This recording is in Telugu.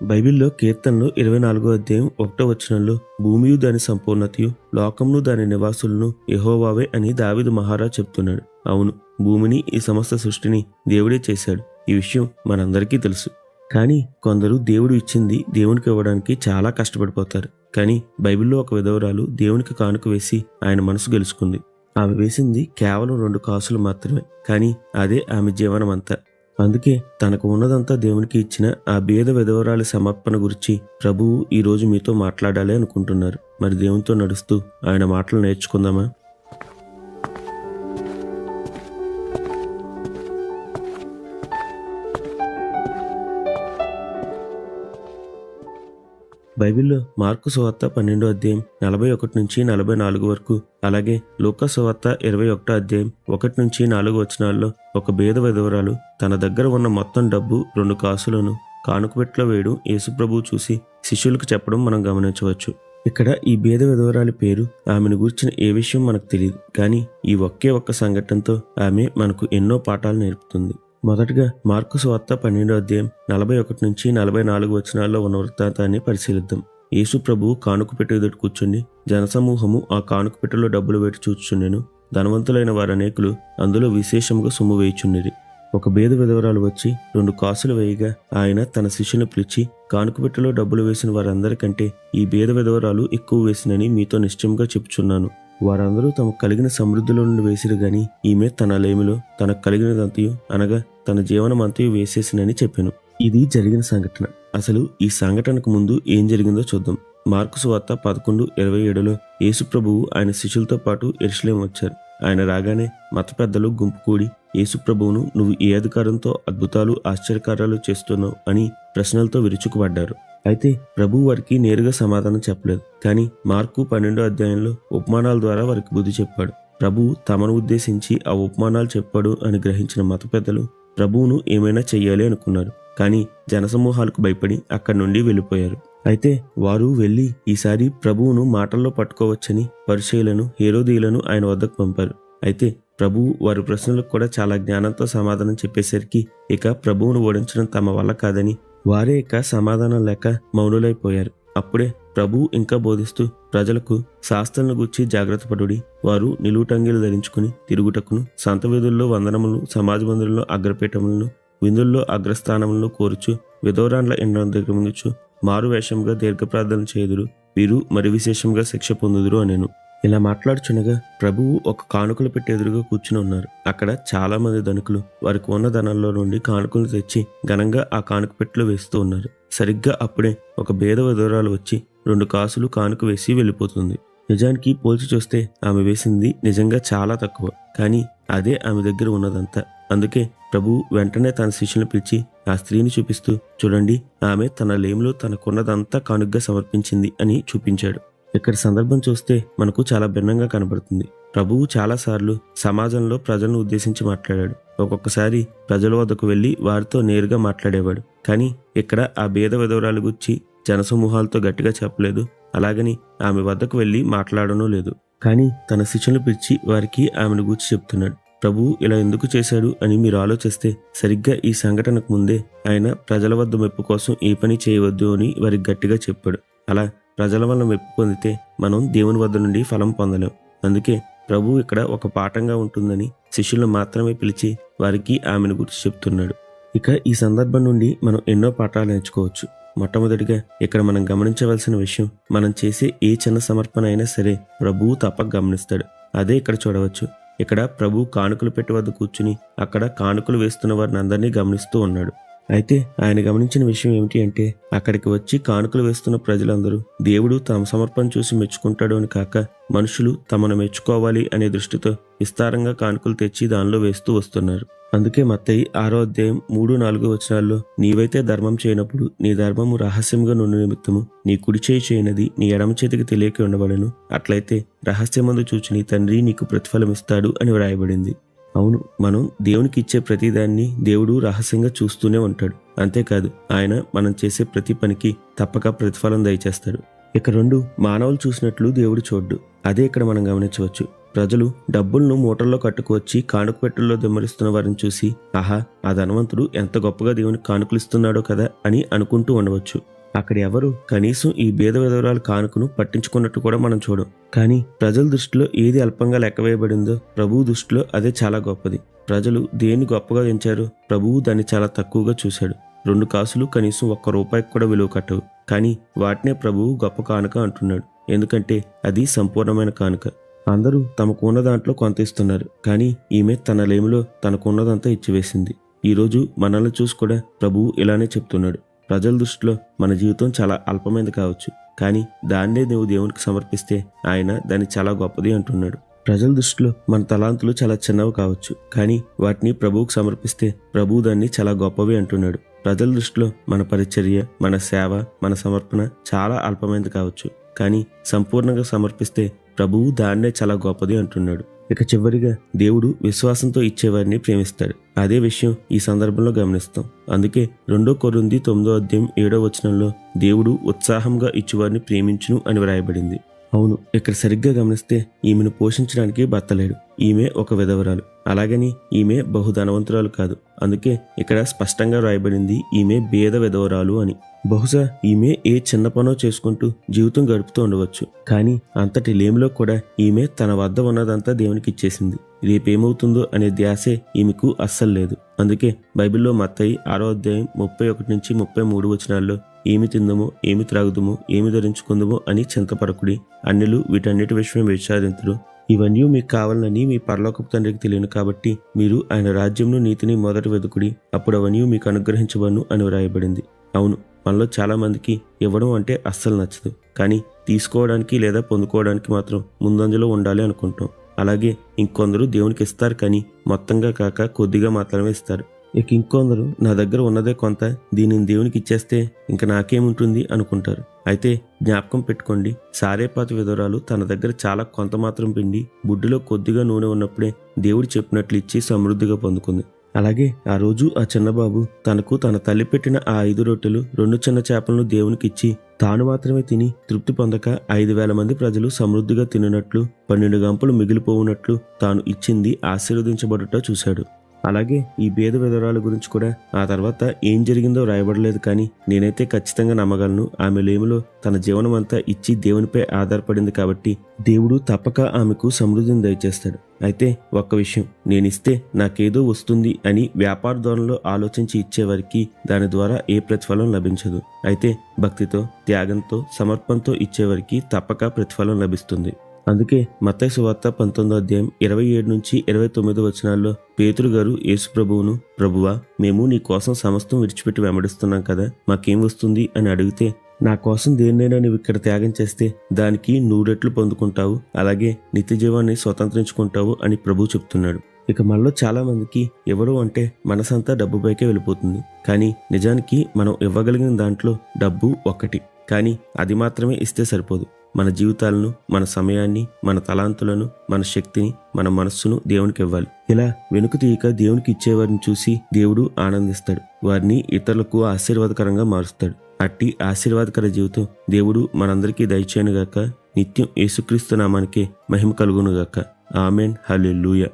బైబిల్లో కీర్తనలు 24వ అధ్యాయం 1వ వచనంలో భూమియు దాని సంపూర్ణతయు లోకమును దాని నివాసులను యెహోవావే అని దావీదు మహారాజు చెప్తున్నాడు. అవును, భూమిని ఈ సమస్త సృష్టిని దేవుడే చేశాడు. ఈ విషయం మనందరికీ తెలుసు. కానీ కొందరు దేవుడు ఇచ్చింది దేవునికి ఇవ్వడానికి చాలా కష్టపడిపోతారు. కానీ బైబిల్లో ఒక విధవరాలు దేవునికి కానుక వేసి ఆయన మనసు గెలుచుకుంది. ఆమె వేసింది కేవలం 2 కాసులు మాత్రమే, కానీ అదే ఆమె జీవనం అంతా. అందుకే తనకు ఉన్నదంతా దేవునికి ఇచ్చిన ఆ బీద విధవరాలి సమర్పణ గురించి ప్రభువు ఈరోజు మీతో మాట్లాడాలి అనుకుంటున్నారు. మరి దేవునితో నడుస్తూ ఆయన మాటలు నేర్చుకుందామా? బైబిల్లో మార్కు సువార్త 12వ అధ్యాయం 41 నుంచి 44 వరకు, అలాగే లూకా సువార్త 21వ అధ్యాయం 1 నుంచి 4 వచనాల్లో ఒక బీద విధవరాలు తన దగ్గర ఉన్న మొత్తం డబ్బు 2 కాసులను కానుకపెట్టెలో వేయడం యేసుప్రభువు చూసి శిష్యులకు చెప్పడం మనం గమనించవచ్చు. ఇక్కడ ఈ బీద విధవరాలి పేరు, ఆమెను గూర్చిన ఏ విషయం మనకు తెలియదు. కానీ ఈ ఒక్క సంఘటనతో ఆమె మనకు ఎన్నో పాఠాలు నేర్పుతుంది. మొదటగా మార్కు సువార్త 12వ అధ్యాయం 41 నుంచి 44 వచనాల్లో ఉన్న వృత్తాంతాన్ని పరిశీలిద్దాం. యేసు ప్రభువు కానుకపెట్టె ఎదుట కూర్చుని జనసమూహము ఆ కానుకపెట్టెలో డబ్బులు వేటి చూచుచుండెను. ధనవంతులైన వారనేకులు అందులో విశేషముగా సొమ్ము వేయుచుండిరి. ఒక బీద విధవరాలు వచ్చి 2 కాసులు వేయగా ఆయన తన శిష్యుని పిలిచి, కానుకపెట్టెలో డబ్బులు వేసిన వారందరికంటే ఈ బీద విధవరాలు ఎక్కువ వేసినని మీతో నిశ్చయంగా చెప్పుచున్నాను. వారందరూ తమకు కలిగిన సమృద్ధిలో నుండి వేసిరు గాని ఈమె తన లేమిలో తనకు కలిగినదంతయు అనగా తన జీవనమంతయు వేసేసినని చెప్పాను. ఇది జరిగిన సంఘటన. అసలు ఈ సంఘటనకు ముందు ఏం జరిగిందో చూద్దాం. మార్కు సువార్త 11:27లో యేసు ప్రభువు ఆయన శిష్యులతో పాటు యెరూషలేము వచ్చారు. ఆయన రాగానే మత పెద్దలు గుంపు కూడి యేసు ప్రభువును, నువ్వు ఏ అధికారంతో అద్భుతాలు ఆశ్చర్యకార్యాలు చేస్తున్నావు అని ప్రశ్నలతో విరుచుకుపడ్డారు. అయితే ప్రభువు వారికి నేరుగా సమాధానం చెప్పలేదు. కానీ మార్కు 12వ అధ్యాయంలో ఉపమానాల ద్వారా వారికి బుద్ధి చెప్పాడు. ప్రభువు తమను ఉద్దేశించి ఆ ఉపమానాలు చెప్పాడు అని గ్రహించిన మత పెద్దలు ప్రభువును ఏమైనా చెయ్యాలి అనుకున్నారు. కానీ జనసమూహాలకు భయపడి అక్కడి నుండి వెళ్ళిపోయారు. అయితే వారు వెళ్ళి ఈసారి ప్రభువును మాటల్లో పట్టుకోవచ్చని పరిసయ్యులను, హేరోదీయులను ఆయన వద్దకు పంపారు. అయితే ప్రభువు వారి ప్రశ్నలకు కూడా చాలా జ్ఞానంతో సమాధానం చెప్పేసరికి ఇక ప్రభువును ఓడించడం తమ వల్ల కాదని వారే ఇక సమాధానం లేక మౌనులైపోయారు. అప్పుడే ప్రభువు ఇంకా బోధిస్తూ ప్రజలకు శాస్త్రాలను గూర్చి జాగ్రత్త పడుడి, వారు నిలువుటంగీలు ధరించుకుని తిరుగుటకును, సంత వీధుల్లో వందనములను, సమాజ మందిరంలో అగ్రపీఠములను, విందుల్లో అగ్రస్థానములను కోరుచు, విధవరాండ్ల ఇండ్లను దిగమింగుచు మారు వేషంగా దీర్ఘ ప్రార్థన చేయుదురు, వీరు మరి విశేషంగా శిక్ష పొందుదురు అనేను. ఇలా మాట్లాడుచునగా ప్రభువు ఒక కానుకలు పెట్టి ఎదురుగా కూర్చుని ఉన్నారు. అక్కడ చాలా మంది ధనికులు వారికి ఉన్న ధనంలో నుండి కానుకలు తెచ్చి ఘనంగా ఆ కానుక పెట్టెలో వేస్తూ ఉన్నారు. సరిగ్గా అప్పుడే ఒక బీద విధవరాలు వచ్చి 2 కాసులు కానుక వేసి వెళ్ళిపోతుంది. నిజానికి పోల్చి చూస్తే ఆమె వేసింది నిజంగా చాలా తక్కువ, కానీ అదే ఆమె దగ్గర ఉన్నదంతా. అందుకే ప్రభువు వెంటనే తన శిష్యులను పిలిచి ఆ స్త్రీని చూపిస్తూ, చూడండి, ఆమె తన లేమిలో తనకున్నదంతా కానుకగా సమర్పించింది అని చూపించాడు. ఇక్కడ సందర్భం చూస్తే మనకు చాలా భిన్నంగా కనబడుతుంది. ప్రభువు చాలాసార్లు సమాజంలో ప్రజలను ఉద్దేశించి మాట్లాడాడు. ఒక్కొక్కసారి ప్రజల వద్దకు వెళ్ళి వారితో నేరుగా మాట్లాడేవాడు. కానీ ఇక్కడ ఆ బీద విధవరాలు గురించి జనసమూహాలతో గట్టిగా చెప్పలేదు. అలాగని ఆమె వద్దకు వెళ్ళి మాట్లాడనూ లేదు. కానీ తన శిష్యులను పిలిచి వారికి ఆమెను గూర్చి చెప్తున్నాడు. ప్రభువు ఇలా ఎందుకు చేశాడు అని మీరు ఆలోచిస్తే సరిగ్గా ఈ సంఘటనకు ముందే ఆయన ప్రజల వద్ద మెప్పు కోసం ఏ పని చేయవద్దు అని వారికి గట్టిగా చెప్పాడు. అలా ప్రజల వల్ల మెప్పు పొందితే మనం దేవుని వద్ద నుండి ఫలం పొందలేం. అందుకే ప్రభువు ఇక్కడ ఒక పాఠంగా ఉంటుందని శిష్యులను మాత్రమే పిలిచి వారికి ఆమెను గురించి చెప్తున్నాడు. ఇక ఈ సందర్భం నుండి మనం ఎన్నో పాఠాలు నేర్చుకోవచ్చు. మొట్టమొదటిగా ఇక్కడ మనం గమనించవలసిన విషయం, మనం చేసే ఏ చిన్న సమర్పణ అయినా సరే ప్రభువు తప్పక గమనిస్తాడు. అదే ఇక్కడ చూడవచ్చు. ఇక్కడ ప్రభువు కానుకలు పెట్టి వద్ద కూర్చుని అక్కడ కానుకలు వేస్తున్న వారిని అందరినీ గమనిస్తూ ఉన్నాడు. అయితే ఆయన గమనించిన విషయం ఏమిటి అంటే, అక్కడికి వచ్చి కానుకలు వేస్తున్న ప్రజలందరూ దేవుడు తమ సమర్పణ చూసి మెచ్చుకుంటాడు అని కాక, మనుషులు తమను మెచ్చుకోవాలి అనే దృష్టితో విస్తారంగా కానుకలు తెచ్చి దానిలో వేస్తూ వస్తున్నారు. అందుకే మత్తయి 6వ అధ్యాయం 3-4 వచనాల్లో, నీవైతే ధర్మం చేయనప్పుడు నీ ధర్మము రహస్యంగా నుండి నిమిత్తము నీ కుడి చేయి చేయనది నీ ఎడమ చేతికి తెలియక ఉండబడెను, అట్లయితే రహస్యమందు చూచి నీ తండ్రి నీకు ప్రతిఫలం ఇస్తాడు అని వ్రాయబడింది. అవును, మనం దేవునికి ఇచ్చే ప్రతిదాన్ని దేవుడు రహస్యంగా చూస్తూనే ఉంటాడు. అంతేకాదు, ఆయన మనం చేసే ప్రతి పనికి తప్పక ప్రతిఫలం దయచేస్తాడు. ఇక 2, మానవులు చూసినట్లు దేవుడు చూడ్డు. అదే ఇక్కడ మనం గమనించవచ్చు. ప్రజలు డబ్బులను మూటల్లో కట్టుకువచ్చి కానుక పెట్టెల్లో దిమ్మరిస్తున్న వారిని చూసి, ఆహా, ఆ ధనవంతుడు ఎంత గొప్పగా దేవునికి కానుకలిస్తున్నాడో కదా అని అనుకుంటూ ఉండవచ్చు. అక్కడ ఎవరు కనీసం ఈ బీద విధవరాల కానుకను పట్టించుకున్నట్టు కూడా మనం చూడం. కానీ ప్రజల దృష్టిలో ఏది అల్పంగా లెక్కవేయబడిందో ప్రభువు దృష్టిలో అదే చాలా గొప్పది. ప్రజలు దేన్ని గొప్పగా ఎంచారో ప్రభువు దాన్ని చాలా తక్కువగా చూశాడు. 2 కాసులు కనీసం ₹1 కూడా విలువ కట్టవు. కానీ వాటినే ప్రభువు గొప్ప కానుక అంటున్నాడు. ఎందుకంటే అది సంపూర్ణమైన కానుక. అందరూ తమకు ఉన్న దాంట్లో కొంత ఇస్తున్నారు. కానీ ఈమె తన లేమిలో తనకున్నదంతా ఇచ్చివేసింది. ఈరోజు మనల్ని చూసి కూడా ప్రభువు ఇలానే చెప్తున్నాడు. ప్రజల దృష్టిలో మన జీవితం చాలా అల్పమైనది కావచ్చు. కానీ దాన్నే నువ్వు దేవునికి సమర్పిస్తే ఆయన దాన్ని చాలా గొప్పది అంటున్నాడు. ప్రజల దృష్టిలో మన తలాంతులు చాలా చిన్నవి కావచ్చు. కానీ వాటిని ప్రభువుకు సమర్పిస్తే ప్రభువు దాన్ని చాలా గొప్పవి అంటున్నాడు. ప్రజల దృష్టిలో మన పరిచర్య, మన సేవ, మన సమర్పణ చాలా అల్పమైనది కావచ్చు. కానీ సంపూర్ణంగా సమర్పిస్తే ప్రభువు దాన్నే చాలా గొప్పది అంటున్నాడు. ఇక చివరిగా దేవుడు విశ్వాసంతో ఇచ్చేవారిని ప్రేమిస్తాడు. అదే విషయం ఈ సందర్భంలో గమనిస్తాం. అందుకే 2 కొరింథీ 9:7 దేవుడు ఉత్సాహంగా ఇచ్చేవారిని ప్రేమించును అని వ్రాయబడింది. అవును, ఇక్కడ సరిగ్గా గమనిస్తే ఈమెను పోషించడానికి భర్త లేడు. ఈమె ఒక విధవరాలు. అలాగని ఈమె బహుధనవంతురాలు కాదు. అందుకే ఇక్కడ స్పష్టంగా రాయబడింది ఈమె బీద విధవరాలు అని. బహుశా ఈమె ఏ చిన్న పనో చేసుకుంటూ జీవితం గడుపుతూ ఉండవచ్చు. కానీ అంతటి లేమిలో కూడా ఈమె తన వద్ద ఉన్నదంతా దేవునికి ఇచ్చేసింది. రేపేమవుతుందో అనే ధ్యాసే ఈమెకు అస్సలు లేదు. అందుకే బైబిల్లో మత్తయి 6:31-33 ఏమి తిందమో, ఏమి త్రాగుదమో, ఏమి ధరించుకుందమో అని చింతపరకుడి, అన్యులు వీటన్నిటి విషయం విచారింతురు. ఇవన్నీ మీకు కావాలని మీ పరలోకపు తండ్రికి తెలియను కాబట్టి మీరు ఆయన రాజ్యంను, నీతిని మొదట వెతుకుడి, అప్పుడు అవన్నీ మీకు అనుగ్రహించబడును అని వ్రాయబడింది. అవును, మనలో చాలా మందికి ఇవ్వడం అంటే అస్సలు నచ్చదు. కానీ తీసుకోవడానికి లేదా పొందుకోవడానికి మాత్రం ముందంజలో ఉండాలి అనుకుంటాం. అలాగే ఇంకొందరు దేవునికి ఇస్తారు, కానీ మొత్తంగా కాక కొద్దిగా మాత్రమే ఇస్తారు. ఇక ఇంకొందరు నా దగ్గర ఉన్నదే కొంత, దీనిని దేవునికి ఇచ్చేస్తే ఇంక నాకేముంటుంది అనుకుంటారు. అయితే జ్ఞాపకం పెట్టుకోండి, సారేపాతు విధవరాలు తన దగ్గర చాలా కొంత మాత్రం పిండి, బుడ్డిలో కొద్దిగా నూనె ఉన్నప్పుడే దేవుడు చెప్పినట్లు ఇచ్చి సమృద్ధిగా పొందుకుంది. అలాగే ఆ రోజు ఆ చిన్నబాబు తనకు తన తల్లి పెట్టిన ఆ 5 రొట్టెలు 2 చిన్న చేపలను దేవునికి ఇచ్చి తాను మాత్రమే తిని తృప్తి పొందక 5,000 మంది ప్రజలు సమృద్ధిగా తిననట్లు 12 గంపలు మిగిలిపోవునట్లు తాను ఇచ్చింది ఆశీర్వదించబడుట చూశాడు. అలాగే ఈ బీద విధవరాల గురించి కూడా ఆ తర్వాత ఏం జరిగిందో రాయబడలేదు. కానీ నేనైతే ఖచ్చితంగా నమ్మగలను, ఆమె లేమిలో తన జీవనం అంతా ఇచ్చి దేవునిపై ఆధారపడింది కాబట్టి దేవుడు తప్పక ఆమెకు సమృద్ధిని దయచేస్తాడు. అయితే ఒక్క విషయం, నేనిస్తే నాకేదో వస్తుంది అని వ్యాపార ధోరణిలో ఆలోచించి ఇచ్చేవారికి దాని ద్వారా ఏ ప్రతిఫలం లభించదు. అయితే భక్తితో, త్యాగంతో, సమర్పణతో ఇచ్చేవారికి తప్పక ప్రతిఫలం లభిస్తుంది. అందుకే మత్తయి సువార్త 19:27-29 పేతురు గారు యేసు ప్రభువును, ప్రభువా, మేము నీ కోసం సమస్తం విడిచిపెట్టి వెంబడిస్తున్నాం కదా, మాకేం వస్తుంది అని అడిగితే, నా కోసం దేన్నైనా నువ్వు ఇక్కడ త్యాగం చేస్తే దానికి 100 రెట్లు పొందుకుంటావు, అలాగే నిత్య జీవాన్ని స్వతంత్రించుకుంటావు అని ప్రభువు చెప్తున్నాడు. ఇక మనలో చాలా మందికి ఇవ్వడం అంటే మనసంతా డబ్బుపైకే వెళ్ళిపోతుంది. కానీ నిజానికి మనం ఇవ్వగలిగిన దాంట్లో డబ్బు ఒక్కటి. కానీ అది మాత్రమే ఇస్తే సరిపోదు. మన జీవితాలను, మన సమయాన్ని, మన తలాంతులను, మన శక్తిని, మన మనస్సును దేవునికి ఇవ్వాలి. ఇలా వెనుక తీయక దేవునికి ఇచ్చేవారిని చూసి దేవుడు ఆనందిస్తాడు. వారిని ఇతరులకు ఆశీర్వాదకరంగా మారుస్తాడు. అట్టి ఆశీర్వాదకర జీవితం దేవుడు మనందరికీ దయచేయనుగాక. నిత్యం యేసుక్రీస్తు నామానికే మహిమ కలుగునుగాక. ఆమెన్. హల్లెలూయా.